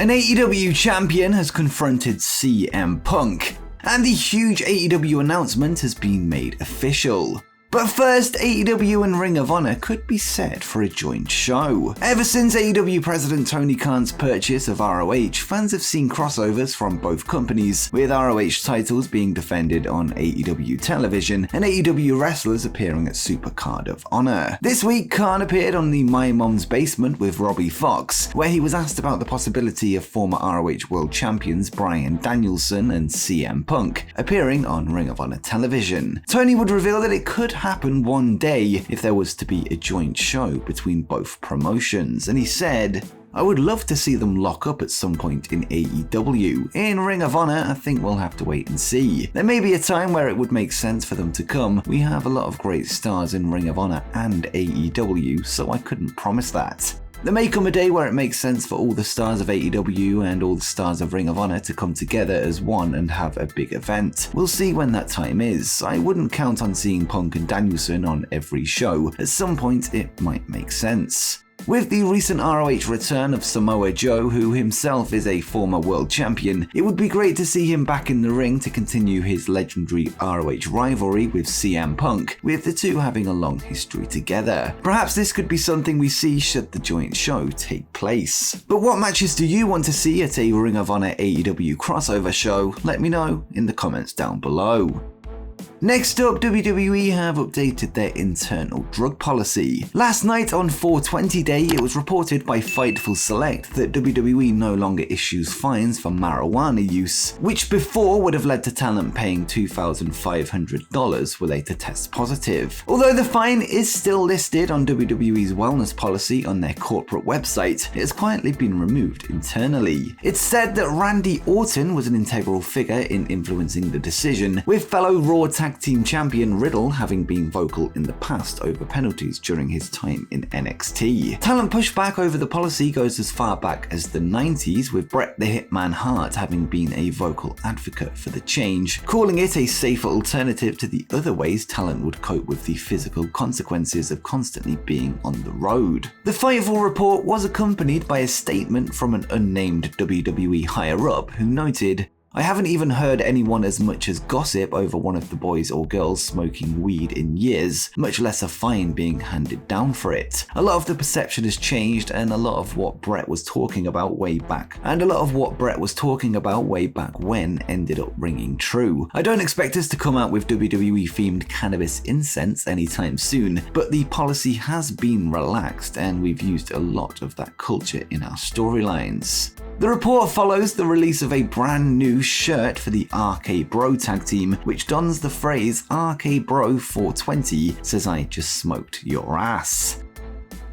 An AEW champion has confronted CM Punk, and the huge AEW announcement has been made official. But first, AEW and Ring of Honor could be set for a joint show. Ever since AEW President Tony Khan's purchase of ROH, fans have seen crossovers from both companies, with ROH titles being defended on AEW television and AEW wrestlers appearing at Supercard of Honor. This week, Khan appeared on the My Mom's Basement with Robbie Fox, where he was asked about the possibility of former ROH World Champions Bryan Danielson and CM Punk appearing on Ring of Honor television. Tony would reveal that it could happen one day if there was to be a joint show between both promotions, and he said, "I would love to see them lock up at some point in AEW. In Ring of Honor, I think we'll have to wait and see. There may be a time where it would make sense for them to come. We have a lot of great stars in Ring of Honor and AEW, so I couldn't promise that. There may come a day where it makes sense for all the stars of AEW and all the stars of Ring of Honor to come together as one and have a big event. We'll see when that time is. I wouldn't count on seeing Punk and Danielson on every show. At some point, it might make sense." With the recent ROH return of Samoa Joe, who himself is a former world champion, it would be great to see him back in the ring to continue his legendary ROH rivalry with CM Punk, with the two having a long history together. Perhaps this could be something we see should the joint show take place. But what matches do you want to see at a Ring of Honor AEW crossover show? Let me know in the comments down below. Next up, WWE have updated their internal drug policy. Last night on 420 Day, it was reported by Fightful Select that WWE no longer issues fines for marijuana use, which before would have led to talent paying $2,500 were they to test positive. Although the fine is still listed on WWE's wellness policy on their corporate website, it has quietly been removed internally. It's said that Randy Orton was an integral figure in influencing the decision, with fellow Raw Tag Team Champion Riddle having been vocal in the past over penalties during his time in NXT. Talent pushback over the policy goes as far back as the 90s, with Bret the Hitman Hart having been a vocal advocate for the change, calling it a safer alternative to the other ways talent would cope with the physical consequences of constantly being on the road. The Fightful report was accompanied by a statement from an unnamed WWE higher-up who noted, "I haven't even heard anyone as much as gossip over one of the boys or girls smoking weed in years, much less a fine being handed down for it. A lot of the perception has changed, and a lot of what Bret was talking about way back when ended up ringing true. I don't expect us to come out with WWE themed cannabis incense anytime soon, but the policy has been relaxed and we've used a lot of that culture in our storylines." The report follows the release of a brand new shirt for the RK Bro tag team, which dons the phrase "RK Bro 420 says I just smoked your ass."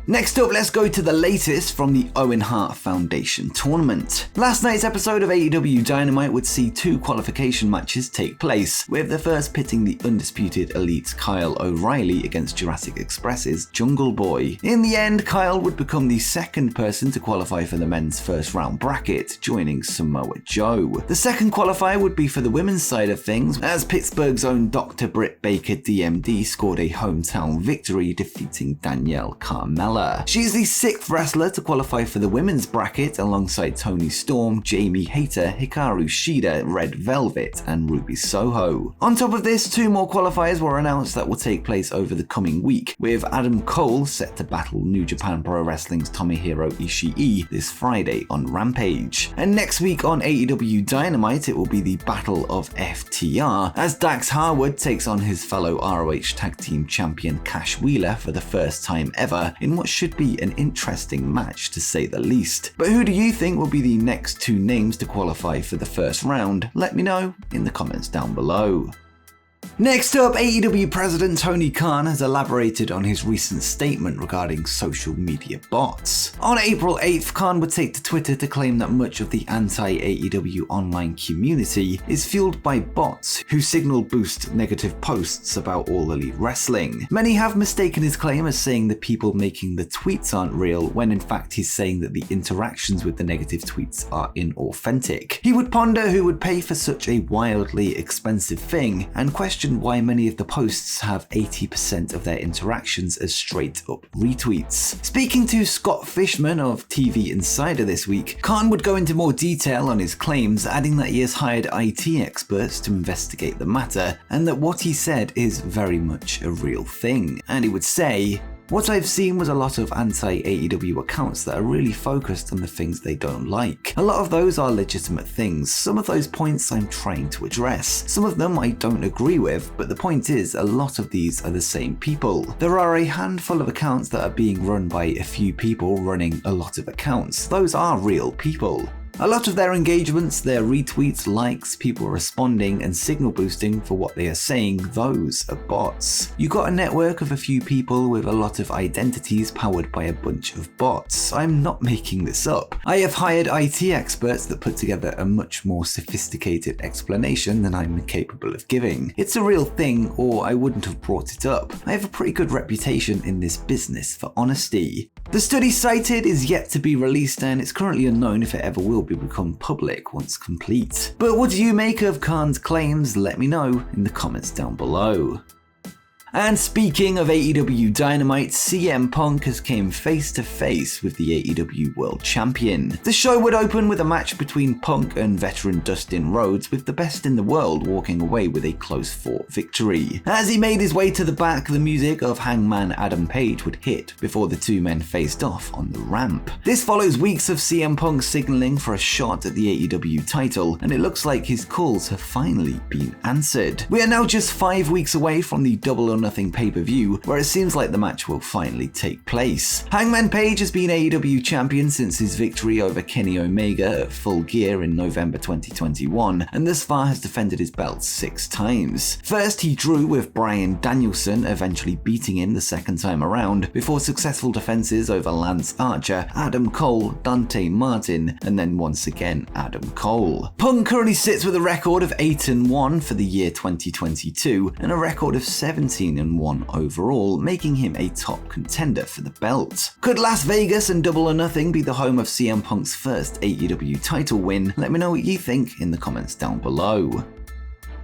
Next up, let's go to the latest from the Owen Hart Foundation tournament. Last night's episode of AEW Dynamite would see two qualification matches take place, with the first pitting the undisputed Elite's Kyle O'Reilly against Jurassic Express's Jungle Boy. In the end, Kyle would become the second person to qualify for the men's first round bracket, joining Samoa Joe. The second qualifier would be for the women's side of things, as Pittsburgh's own Dr. Britt Baker DMD scored a hometown victory, defeating Danielle Carmella. She's the sixth wrestler to qualify for the women's bracket alongside Toni Storm, Jamie Hayter, Hikaru Shida, Red Velvet, and Ruby Soho. On top of this, two more qualifiers were announced that will take place over the coming week, with Adam Cole set to battle New Japan Pro-Wrestling's Tomohiro Ishii this Friday on Rampage. And next week on AEW Dynamite, it will be the Battle of FTR, as Dax Harwood takes on his fellow ROH Tag Team Champion Cash Wheeler for the first time ever in what should be an interesting match to say the least. But who do you think will be the next two names to qualify for the first round? Let me know in the comments down below. Next up, AEW President Tony Khan has elaborated on his recent statement regarding social media bots. On April 8th, Khan would take to Twitter to claim that much of the anti-AEW online community is fueled by bots who signal boost negative posts about All Elite Wrestling. Many have mistaken his claim as saying the people making the tweets aren't real, when in fact he's saying that the interactions with the negative tweets are inauthentic. He would ponder who would pay for such a wildly expensive thing and question questioned why many of the posts have 80% of their interactions as straight up retweets. Speaking to Scott Fishman of TV Insider this week, Khan would go into more detail on his claims, adding that he has hired IT experts to investigate the matter and that what he said is very much a real thing. And he would say, "What I've seen was a lot of anti-AEW accounts that are really focused on the things they don't like. A lot of those are legitimate things. Some of those points I'm trying to address. Some of them I don't agree with, but the point is a lot of these are the same people. There are a handful of accounts that are being run by a few people running a lot of accounts. Those are real people. A lot of their engagements, their retweets, likes, people responding and signal boosting for what they are saying, those are bots. You got a network of a few people with a lot of identities powered by a bunch of bots. I'm not making this up. I have hired IT experts that put together a much more sophisticated explanation than I'm capable of giving. It's a real thing, or I wouldn't have brought it up. I have a pretty good reputation in this business for honesty." The study cited is yet to be released and it's currently unknown if it ever will become public once complete. But what do you make of Khan's claims? Let me know in the comments down below. And speaking of AEW Dynamite, CM Punk has came face to face with the AEW World Champion. The show would open with a match between Punk and veteran Dustin Rhodes, with the best in the world walking away with a close fought victory. As he made his way to the back, the music of Hangman Adam Page would hit before the two men faced off on the ramp. This follows weeks of CM Punk signaling for a shot at the AEW title, and it looks like his calls have finally been answered. We are now just 5 weeks away from the Double or Nothing pay-per-view, where it seems like the match will finally take place. Hangman Page has been AEW champion since his victory over Kenny Omega at Full Gear in November 2021, and thus far has defended his belt 6 times. First he drew with Bryan Danielson, eventually beating him the second time around, before successful defenses over Lance Archer, Adam Cole, Dante Martin, and then once again Adam Cole. Punk currently sits with a record of 8-1 for the year 2022, and a record of 17-1 overall, making him a top contender for the belt. Could Las Vegas and Double or Nothing be the home of CM Punk's first AEW title win? Let me know what you think in the comments down below.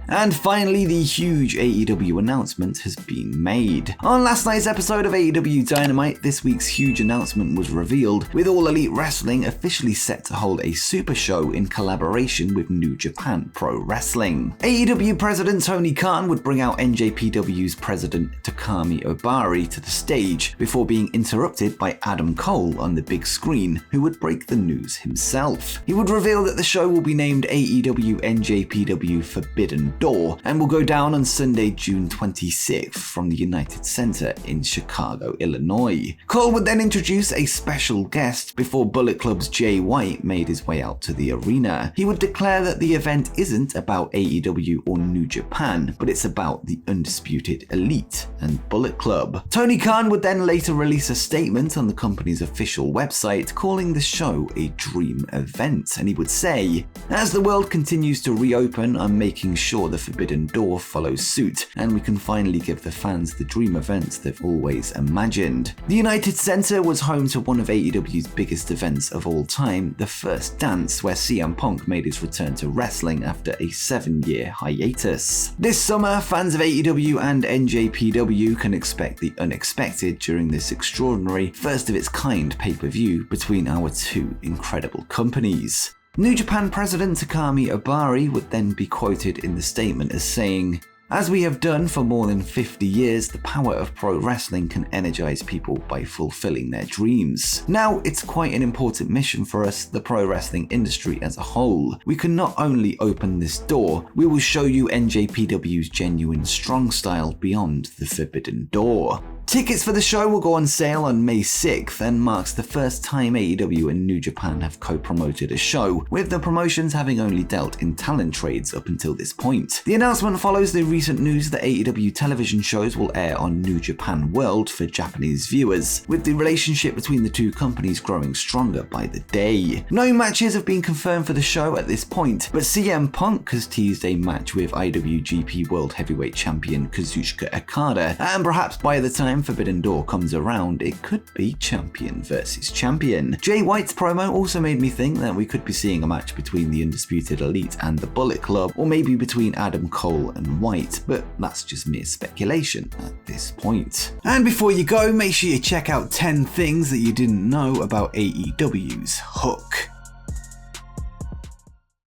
And finally, the huge AEW announcement has been made. On last night's episode of AEW Dynamite, this week's huge announcement was revealed, with All Elite Wrestling officially set to hold a super show in collaboration with New Japan Pro-Wrestling. AEW President Tony Khan would bring out NJPW's President Takami Obari to the stage before being interrupted by Adam Cole on the big screen, who would break the news himself. He would reveal that the show will be named AEW NJPW Forbidden Door and will go down on Sunday, June 26th from the United Center in Chicago, Illinois. Cole would then introduce a special guest before Bullet Club's Jay White made his way out to the arena. He would declare that the event isn't about AEW or New Japan, but it's about the undisputed Elite and Bullet Club. Tony Khan would then later release a statement on the company's official website calling the show a dream event, and he would say, "As the world continues to reopen, I'm making sure the Forbidden Door follows suit, and we can finally give the fans the dream events they've always imagined." The United Center was home to one of AEW's biggest events of all time, The First Dance, where CM Punk made his return to wrestling after a 7-year hiatus. This summer, fans of AEW and NJPW can expect the unexpected during this extraordinary, first-of-its-kind pay-per-view between our two incredible companies. New Japan President Takami Obari would then be quoted in the statement as saying, "As we have done for more than 50 years, the power of pro wrestling can energize people by fulfilling their dreams. Now, it's quite an important mission for us, the pro wrestling industry as a whole. We can not only open this door, we will show you NJPW's genuine strong style beyond the Forbidden Door." Tickets for the show will go on sale on May 6th and marks the first time AEW and New Japan have co-promoted a show, with the promotions having only dealt in talent trades up until this point. The announcement follows the recent news that AEW television shows will air on New Japan World for Japanese viewers, with the relationship between the two companies growing stronger by the day. No matches have been confirmed for the show at this point, but CM Punk has teased a match with IWGP World Heavyweight Champion Kazuchika Okada, and perhaps by the time time Forbidden Door comes around, it could be champion versus champion. Jay White's promo also made me think that we could be seeing a match between the Undisputed Elite and the Bullet Club, or maybe between Adam Cole and White, but that's just mere speculation at this point. And before you go, make sure you check out 10 things that you didn't know about AEW's Hook.